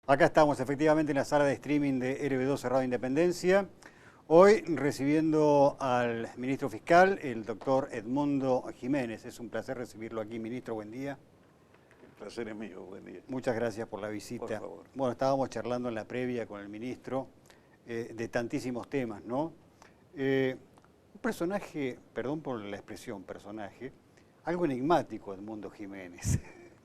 Acá estamos efectivamente en la sala de streaming de RB2 Cerrado Independencia. Hoy recibiendo al ministro fiscal, el doctor Edmundo Jiménez. Es un placer recibirlo aquí, ministro. Buen día. El placer es mío, buen día. Muchas gracias por la visita. Por favor. Bueno, estábamos charlando en la previa con el ministro de tantísimos temas, ¿no? Un personaje, perdón por la expresión personaje, algo enigmático, Edmundo Jiménez.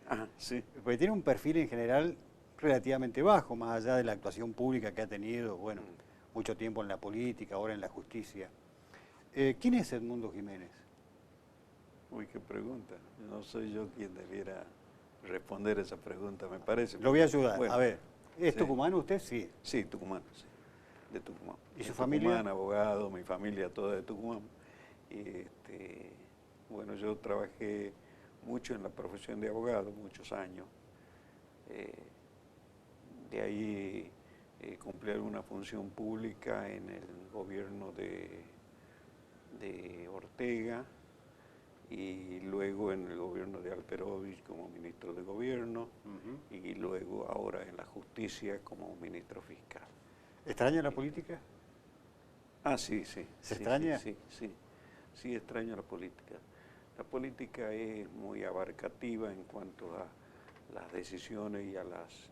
Ajá, sí. Porque tiene un perfil en general relativamente bajo, más allá de la actuación pública que ha tenido, bueno, mucho tiempo en la política, ahora en la justicia. ¿Quién es Edmundo Jiménez? Uy, qué pregunta. No soy yo quien debiera responder esa pregunta, me parece. Lo voy a ayudar. Bueno, a ver, ¿es sí. tucumano usted? Sí. Sí, tucumano, sí. De Tucumán. ¿Y su De familia? Tucumán, abogado, mi familia toda de Tucumán. Y bueno, yo trabajé mucho en la profesión de abogado, muchos años. De ahí cumplí alguna función pública en el gobierno de Ortega y luego en el gobierno de Alperovich como ministro de gobierno y luego ahora en la justicia como ministro fiscal. ¿Extraña la política? Ah, sí, sí. ¿Se extraña? Sí, extraño la política. La política es muy abarcativa en cuanto a las decisiones y a las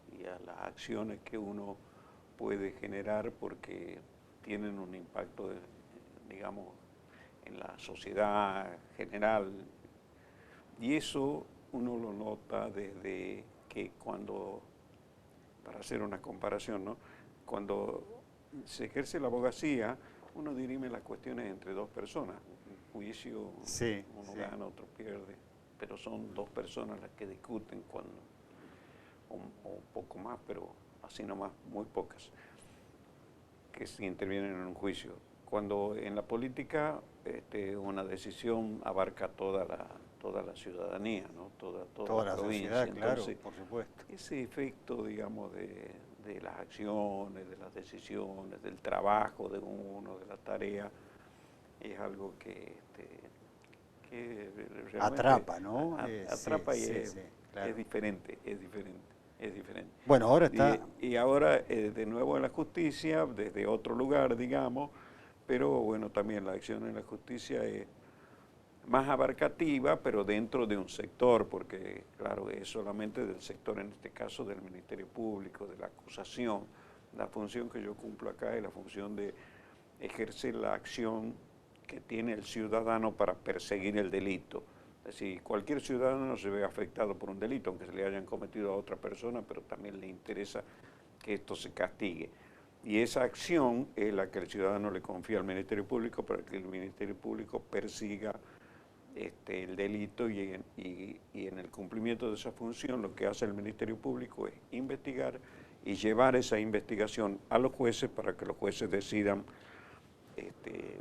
acciones que uno puede generar porque tienen un impacto, digamos, en la sociedad general. Y eso uno lo nota desde que cuando, para hacer una comparación, ¿no? Cuando se ejerce la abogacía, uno dirime las cuestiones entre dos personas. Un juicio, sí, uno sí. gana, otro pierde, pero son dos personas las que discuten cuando, o poco más, pero así nomás, muy pocas, que sí intervienen en un juicio. Cuando en la política una decisión abarca toda la ciudadanía, ¿no? toda la provincia. Sociedad, claro, entonces, por supuesto. ese efecto, digamos, de las acciones, de las decisiones, del trabajo de uno, de la tarea, es algo que realmente atrapa, ¿no? Atrapa sí, y claro. es diferente. Bueno, ahora está... Y ahora de nuevo en la justicia, desde otro lugar, digamos, pero bueno, también la acción en la justicia es más abarcativa, pero dentro de un sector, porque claro, es solamente del sector, en este caso del Ministerio Público, de la acusación. La función que yo cumplo acá es la función de ejercer la acción que tiene el ciudadano para perseguir el delito. Es decir, cualquier ciudadano se ve afectado por un delito, aunque se le hayan cometido a otra persona, pero también le interesa que esto se castigue. Y esa acción es la que el ciudadano le confía al Ministerio Público para que el Ministerio Público persiga el delito y en el cumplimiento de esa función lo que hace el Ministerio Público es investigar y llevar esa investigación a los jueces para que los jueces decidan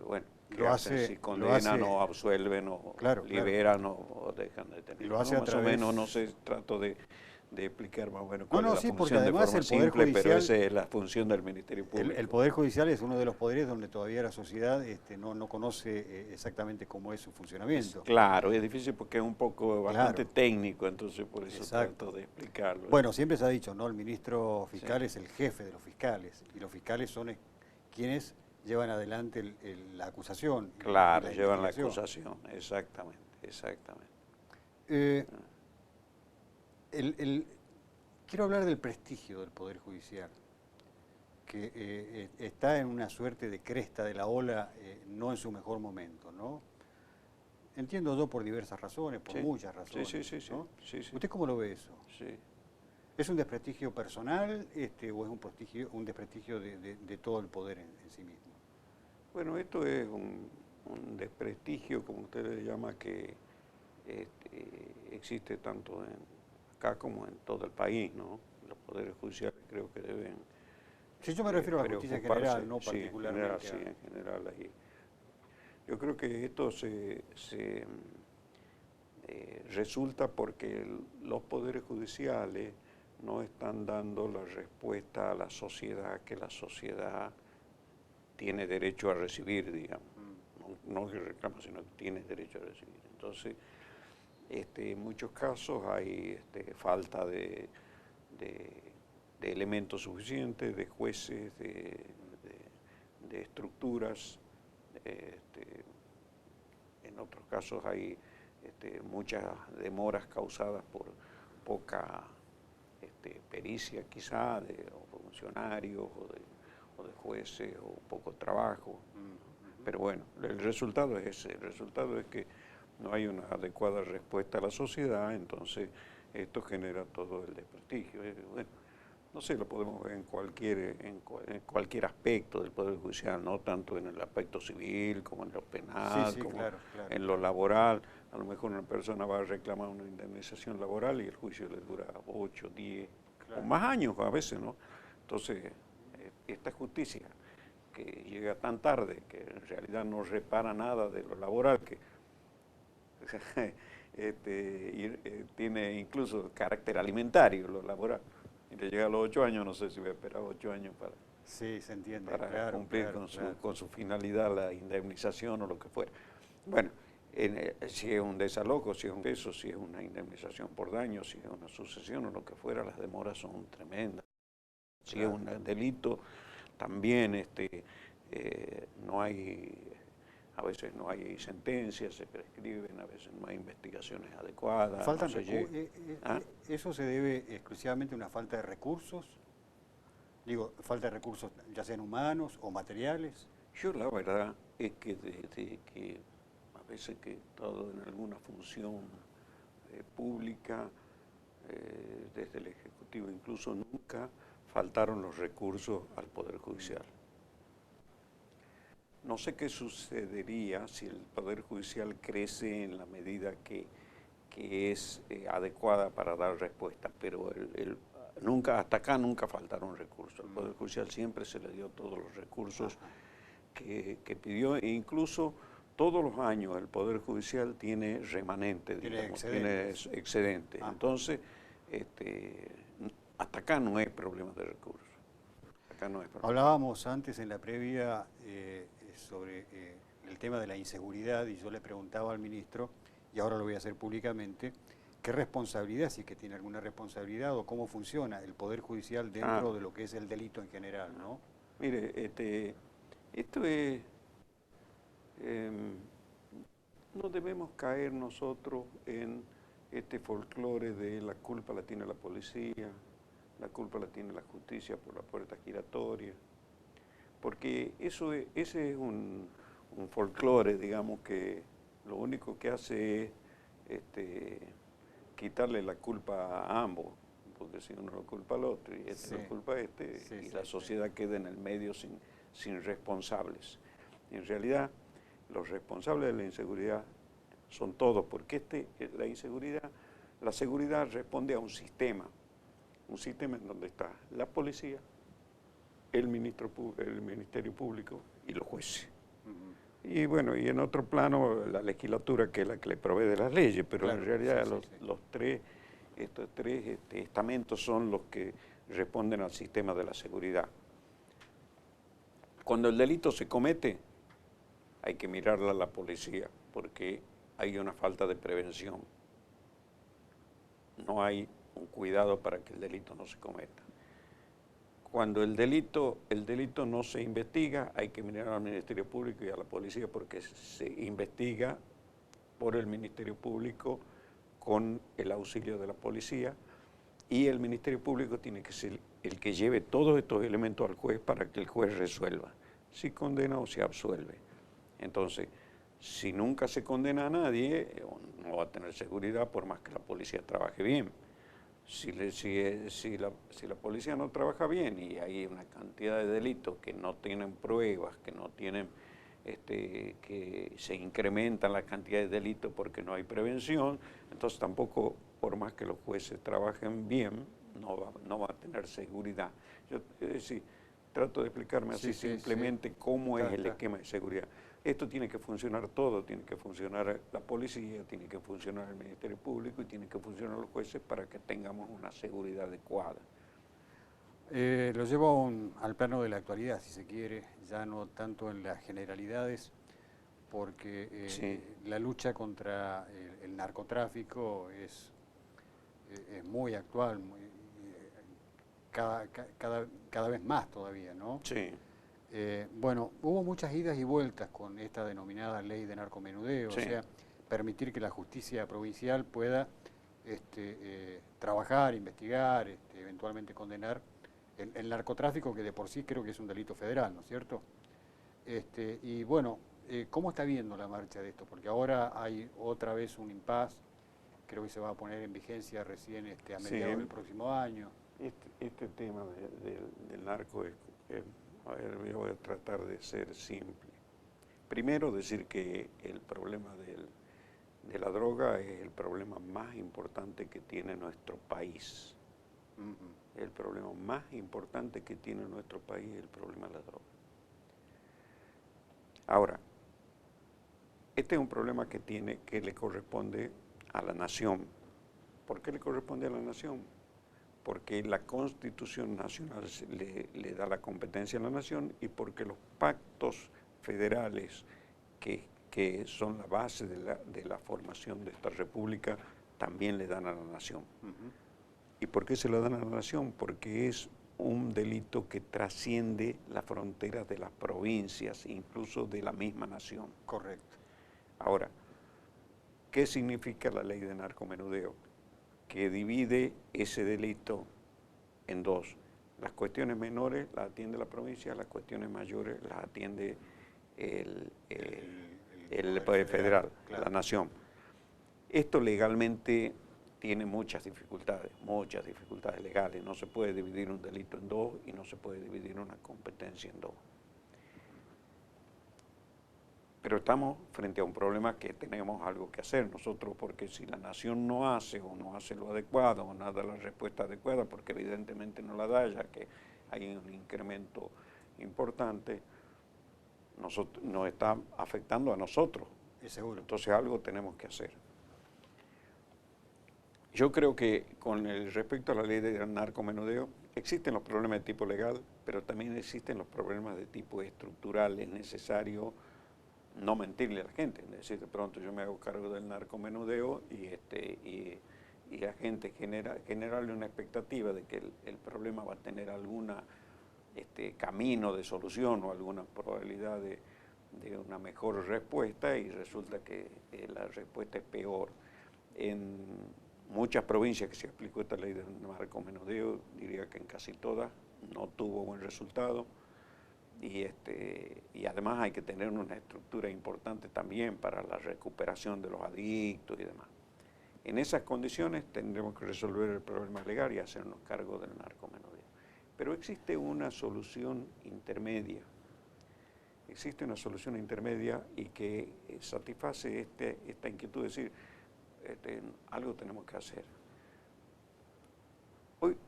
bueno, qué hacen, si condenan o absuelven o liberan o dejan de detener. Lo hace ¿no? Más o menos, no sé, trato de explicar más o menos cuál es la función de forma simple, pero esa es la función del Ministerio Público. El Poder Judicial es uno de los poderes donde todavía la sociedad no conoce exactamente cómo es su funcionamiento. Claro, es difícil porque es un poco bastante técnico, entonces por eso trato de explicarlo. Bueno, siempre se ha dicho, ¿no? El ministro fiscal es el jefe de los fiscales y los fiscales son quienes llevan adelante la acusación. Claro, llevan la acusación, exactamente. Quiero hablar del prestigio del Poder Judicial, que está en una suerte de cresta de la ola, no en su mejor momento, ¿no? Entiendo yo por diversas razones, por muchas razones. Sí. ¿Usted cómo lo ve eso? Sí. ¿Es un desprestigio personal o es un desprestigio de todo el poder en sí mismo? Bueno, esto es un desprestigio, como usted le llama, que existe tanto acá como en todo el país, ¿no? Los poderes judiciales creo que deben... Sí, yo me refiero a la justicia en general, no particularmente. Sí, en general. Yo creo que esto se resulta porque los poderes judiciales no están dando la respuesta a la sociedad que la sociedad tiene derecho a recibir, digamos. No que reclama, sino que tiene derecho a recibir. Entonces, en muchos casos hay falta de de elementos suficientes, de jueces, de estructuras. En otros casos hay muchas demoras causadas por poca pericia quizá de funcionarios o de jueces o poco trabajo. Pero bueno, el resultado es ese, el resultado es que no hay una adecuada respuesta a la sociedad, entonces esto genera todo el desprestigio. Bueno, no sé, lo podemos ver en cualquier aspecto del Poder Judicial, no tanto en el aspecto civil, como en lo penal, Sí, como claro. en lo laboral. A lo mejor una persona va a reclamar una indemnización laboral y el juicio le dura 8, 10 o más años a veces, ¿no? Entonces, esta justicia que llega tan tarde, que en realidad no repara nada de lo laboral, que tiene incluso carácter alimentario lo laboral. Y le llega a los 8 años, no sé si voy a esperar 8 años para, Sí, se entiende, para cumplir con su finalidad, la indemnización o lo que fuera. Bueno, si es un desalojo, si es un peso, si es una indemnización por daño, si es una sucesión o lo que fuera, las demoras son tremendas. Si es un delito, también no hay, a veces no hay sentencias, se prescriben, a veces no hay investigaciones adecuadas. Faltan no se llega. ¿Eso se debe exclusivamente a una falta de recursos? Digo, falta de recursos ya sean humanos o materiales. Yo la verdad es que desde que a veces que he estado en alguna función pública, desde el Ejecutivo incluso, nunca faltaron los recursos al Poder Judicial. No sé qué sucedería si el Poder Judicial crece en la medida que es adecuada para dar respuesta, pero nunca, hasta acá nunca faltaron recursos. Al Poder Judicial siempre se le dio todos los recursos que pidió, e incluso todos los años el Poder Judicial tiene remanente, digamos, tiene excedente. Entonces, hasta acá no hay problema de recursos. Acá no hay problema. Hablábamos antes en la previa sobre el tema de la inseguridad y yo le preguntaba al ministro, y ahora lo voy a hacer públicamente, ¿qué responsabilidad, si es que tiene alguna responsabilidad o cómo funciona el Poder Judicial dentro de lo que es el delito en general, ¿no? Mire, esto es, no debemos caer nosotros en este folclore de la culpa la tiene la policía, la culpa la tiene la justicia por la puerta giratoria, porque ese es un folclore, digamos, que lo único que hace es quitarle la culpa a ambos, porque si uno lo culpa al otro y lo culpa a y la sociedad queda en el medio sin responsables. En realidad, los responsables de la inseguridad son todos, porque la seguridad responde a un sistema en donde está la policía, el Ministerio Público y los jueces. Y bueno, y en otro plano la legislatura, que es la que le provee de las leyes, pero en realidad estos tres estamentos son los que responden al sistema de la seguridad. Cuando el delito se comete, hay que mirarla a la policía, porque hay una falta de prevención. No hay un cuidado para que el delito no se cometa. Cuando el delito no se investiga, hay que mirar al Ministerio Público y a la policía, porque se investiga por el Ministerio Público con el auxilio de la policía, y el Ministerio Público tiene que ser el que lleve todos estos elementos al juez para que el juez resuelva si condena o si absuelve. Entonces, si nunca se condena a nadie, no va a tener seguridad por más que la policía trabaje bien. Si la policía no trabaja bien y hay una cantidad de delitos que no tienen pruebas, que no tienen, que se incrementan la cantidad de delitos porque no hay prevención, entonces tampoco, por más que los jueces trabajen bien, no va a tener seguridad. Yo, es decir, trato de explicarme así simplemente cómo es el esquema de seguridad. Esto tiene que funcionar todo, tiene que funcionar la policía, tiene que funcionar el Ministerio Público y tiene que funcionar los jueces para que tengamos una seguridad adecuada. Lo llevo al plano de la actualidad, si se quiere, ya no tanto en las generalidades, porque la lucha contra el narcotráfico es muy actual, cada vez más todavía, ¿no? Sí. Bueno, hubo muchas idas y vueltas con esta denominada ley de narcomenudeo, Sí. o sea, permitir que la justicia provincial pueda trabajar, investigar, eventualmente condenar el narcotráfico, que de por sí creo que es un delito federal, ¿no es cierto? Y bueno, ¿cómo está viendo la marcha de esto? Porque ahora hay otra vez un impasse, creo que se va a poner en vigencia recién a mediados del próximo año. Este tema del narco a ver, yo voy a tratar de ser simple. Primero decir que el problema de la droga es el problema más importante que tiene nuestro país. El problema más importante que tiene nuestro país es el problema de la droga. Ahora, este es un problema que le corresponde a la nación. ¿Por qué le corresponde a la nación? Porque la Constitución Nacional le da la competencia a la nación y porque los pactos federales que son la base de la formación de esta república también le dan a la nación. ¿Y por qué se lo dan a la nación? Porque es un delito que trasciende las fronteras de las provincias, incluso de la misma nación. Correcto. Ahora, ¿qué significa la ley de narcomenudeo? Que divide ese delito en dos. Las cuestiones menores las atiende la provincia, las cuestiones mayores las atiende el Poder Federal, claro, la nación. Esto legalmente tiene muchas dificultades legales. No se puede dividir un delito en dos y no se puede dividir una competencia en dos. Pero estamos frente a un problema que tenemos algo que hacer nosotros, porque si la nación no hace o no hace lo adecuado o no da la respuesta adecuada, porque evidentemente no la da, ya que hay un incremento importante, nos está afectando a nosotros. Es seguro. Entonces algo tenemos que hacer. Yo creo que con el respecto a la ley de narcomenudeo, existen los problemas de tipo legal, pero también existen los problemas de tipo estructural. Es necesario no mentirle a la gente, es decir, de pronto yo me hago cargo del narcomenudeo y la gente generarle una expectativa de que el problema va a tener algún camino de solución o alguna probabilidad de una mejor respuesta, y resulta que la respuesta es peor. En muchas provincias que se aplicó esta ley del narcomenudeo, diría que en casi todas no tuvo buen resultado. Y además hay que tener una estructura importante también para la recuperación de los adictos y demás. En esas condiciones tendremos que resolver el problema legal y hacernos cargo del narcomenudeo. Pero existe una solución intermedia. Existe una solución intermedia y que satisface esta inquietud de decir, algo tenemos que hacer.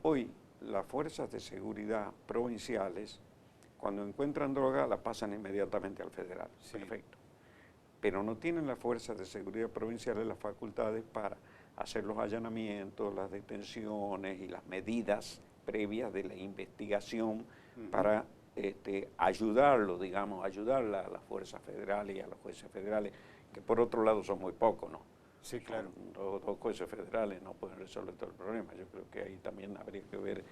Hoy las fuerzas de seguridad provinciales, cuando encuentran droga, la pasan inmediatamente al federal. Sí. Perfecto. Pero no tienen las fuerzas de seguridad provinciales las facultades para hacer los allanamientos, las detenciones y las medidas previas de la investigación para ayudarlo, digamos, ayudar a las fuerzas federales y a los jueces federales, que por otro lado son muy pocos, ¿no? Sí, claro. Dos jueces federales no pueden resolver todo el problema. Yo creo que ahí también habría que ver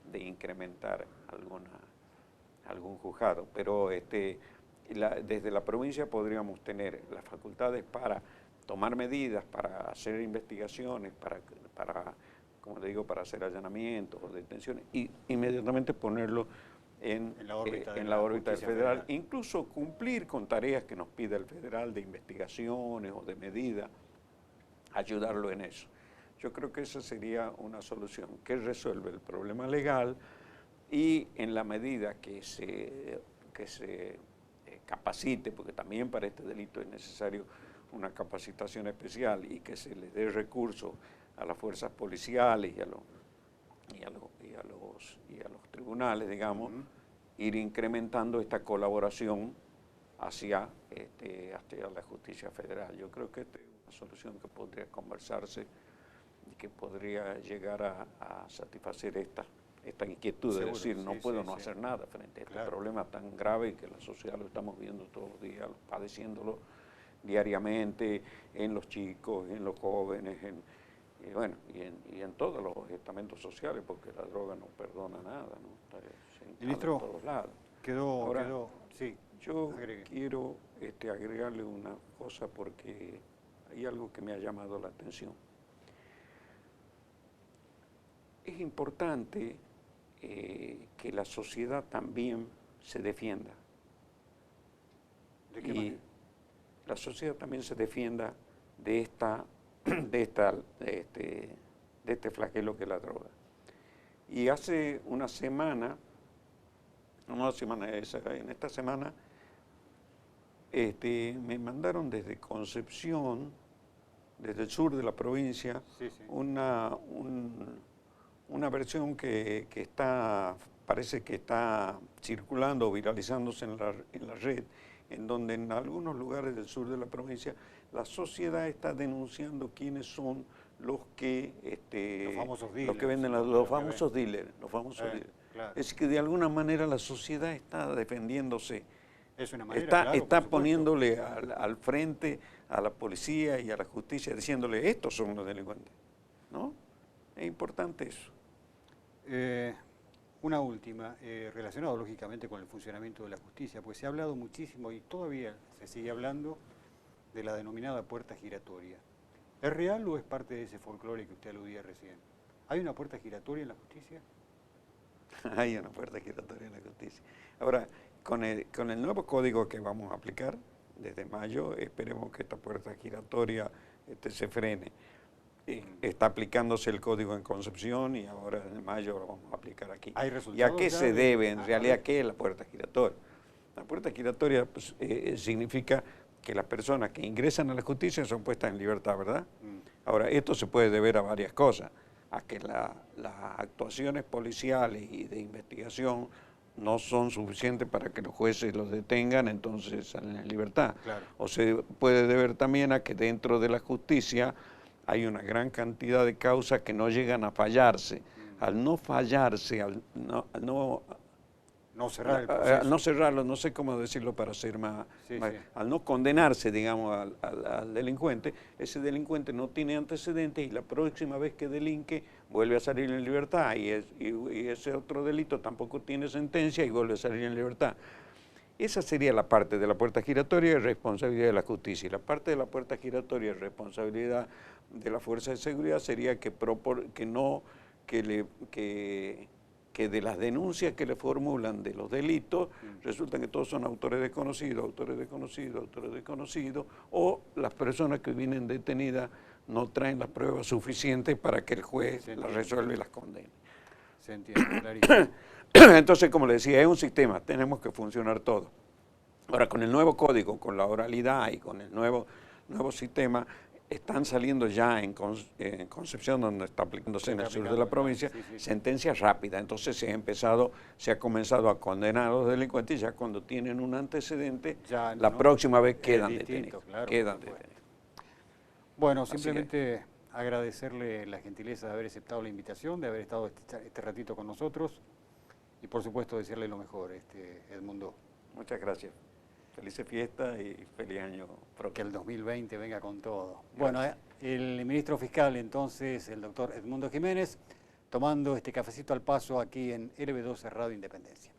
de incrementar algún juzgado, pero desde la provincia podríamos tener las facultades para tomar medidas, para hacer investigaciones, para como le digo, para hacer allanamientos o detenciones, y inmediatamente ponerlo en la órbita del federal, incluso cumplir con tareas que nos pida el federal de investigaciones o de medidas, ayudarlo en eso. Yo creo que esa sería una solución que resuelve el problema legal, y en la medida que se capacite, porque también para este delito es necesario una capacitación especial, y que se le dé recursos a las fuerzas policiales y a los tribunales, digamos, ir incrementando esta colaboración hacia la justicia federal. Yo creo que esta es una solución que podría conversarse y que podría llegar a satisfacer esta inquietud. Seguro, de decir, no puedo no hacer nada frente a este problema tan grave que la sociedad lo estamos viendo todos los días, padeciéndolo diariamente en los chicos, en los jóvenes, Y bueno, y en todos los estamentos sociales, porque la droga no perdona nada, ¿no? Se instala Ministro, en todos lados. Ahora, sí. yo Agregue. quiero agregarle una cosa porque hay algo que me ha llamado la atención. Es importante que la sociedad también se defienda. ¿De qué manera? La sociedad también se defienda de este flagelo que es la droga. Y hace una semana, en esta semana, me mandaron desde Concepción, desde el sur de la provincia, Sí, sí. una versión que parece que está circulando, viralizándose en la red, en donde en algunos lugares del sur de la provincia la sociedad está denunciando quiénes son los que Los famosos los dealers, que venden ¿no? los famosos dealers, Claro. Es que de alguna manera la sociedad está defendiéndose, Es una manera, claro, por supuesto. poniéndole al frente a la policía y a la justicia, diciéndole estos son los delincuentes, ¿no? Es importante eso. Una última, relacionada lógicamente con el funcionamiento de la justicia, pues se ha hablado muchísimo y todavía se sigue hablando de la denominada puerta giratoria. ¿Es real o es parte de ese folclore que usted aludía recién? ¿Hay una puerta giratoria en la justicia? Hay una puerta giratoria en la justicia. Ahora, con el nuevo código que vamos a aplicar desde mayo, esperemos que esta puerta giratoria se frene. Está aplicándose el código en Concepción y ahora en mayo lo vamos a aplicar aquí. ¿Hay ¿Y a resultados qué ya se de- debe? En a realidad, ver. ¿qué es la puerta giratoria? La puerta giratoria pues, significa que las personas que ingresan a la justicia son puestas en libertad, ¿verdad? Ahora, esto se puede deber a varias cosas, a que las actuaciones policiales y de investigación no son suficientes para que los jueces los detengan, entonces salen en libertad. Claro. O se puede deber también a que dentro de la justicia hay una gran cantidad de causas que no llegan a fallarse. Al no fallarse, No cerrar el proceso. no cerrarlo, no sé cómo decirlo para ser más, Sí, más- sí. al no condenarse, digamos, al delincuente, ese delincuente no tiene antecedentes y la próxima vez que delinque vuelve a salir en libertad y ese otro delito tampoco tiene sentencia y vuelve a salir en libertad. Esa sería la parte de la puerta giratoria y responsabilidad de la justicia. Y la parte de la puerta giratoria y responsabilidad de la fuerza de seguridad sería que de las denuncias que le formulan de los delitos, resultan que todos son autores desconocidos, o las personas que vienen detenidas no traen las pruebas suficientes para que el juez las resuelva y las condene. Se entiende, clarísimo. Entonces, como le decía, es un sistema, tenemos que funcionar todo. Ahora, con el nuevo código, con la oralidad y con el nuevo sistema, están saliendo ya en Concepción, donde está aplicándose en el sur de la provincia, sentencias rápidas. Entonces se ha comenzado a condenar a los delincuentes y ya cuando tienen un antecedente, Ya la no, próxima vez es quedan distinto, detenidos. claro, Quedan por supuesto. detenidos. Bueno, Así simplemente agradecerle la gentileza de haber aceptado la invitación, de haber estado este ratito con nosotros y por supuesto desearle lo mejor, Edmundo. Muchas gracias. Felices fiestas y feliz año Que próximo. el 2020 venga con todo. Bueno, el ministro fiscal entonces, el doctor Edmundo Jiménez, tomando este cafecito al paso aquí en LB12 Radio Independencia.